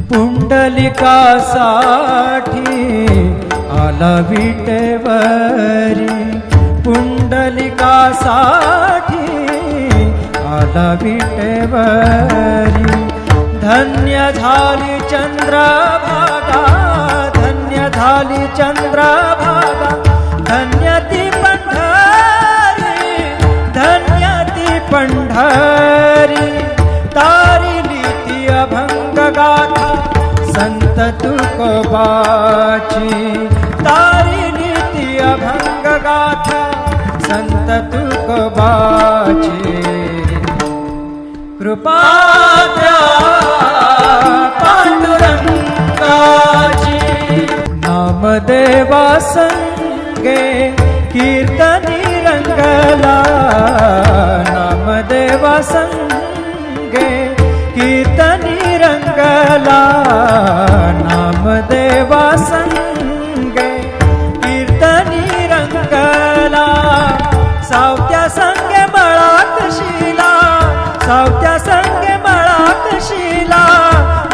पुंडलिकासाठी आला विटेवरी, पुंडलिकासाठी आला विटेवरी। धन्य झाली चंद्रभागा, धन्य झाली चंद्रभागा, धन्य ती पंढरी, धन्य ती पंढरी। तारिली ती अभंग गाथा संत तुकोबाची, तारिली ती अभंग गाथा संत तुकोबाची। कृपा द्या पांडुरंगाची, नामदेवा संगे कीर्तनी रंगला, नामदेवा संगे कीर्तनी रंगला, नामदेवा संगे कीर्तनी रंगला। सावत्या संगे मळात शिला, सावत्या संगे मळात शिला,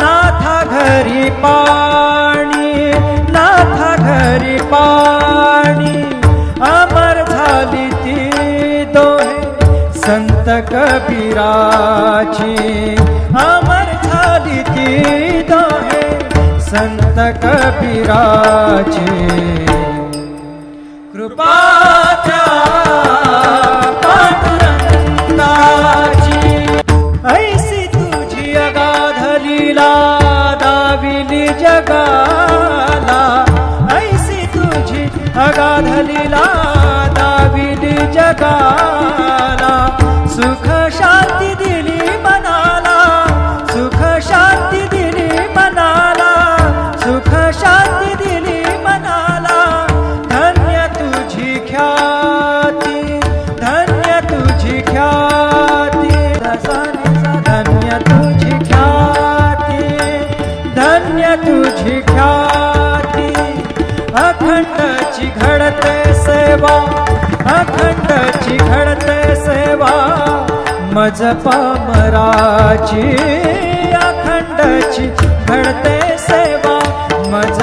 नाथा घरी पाणी, नाथा घरी पाणी। अमर झाली ती दोहे संत कबीराची, अमर झाली ती दोहे संत कबीराची। कृपा द्या पांडुरंगाची, ऐसी तुझी अगाध लीला दाविली जगाला, ऐसी तुझी अगाध लीला दाविली जगाला। सुख शांती दिली मनाला, सुख शांती दिली मनाला, सुख शांती दिली मनाला। धन्य तुझी ख्याती, धन्य तुझी ख्याती, धन्य तुझी ख्याती, धन्य तुझी ख्याती। अखंडची घडते सेवा, अखंडची घडते सेवा मज पामराची, अखंडची घडते सेवा मज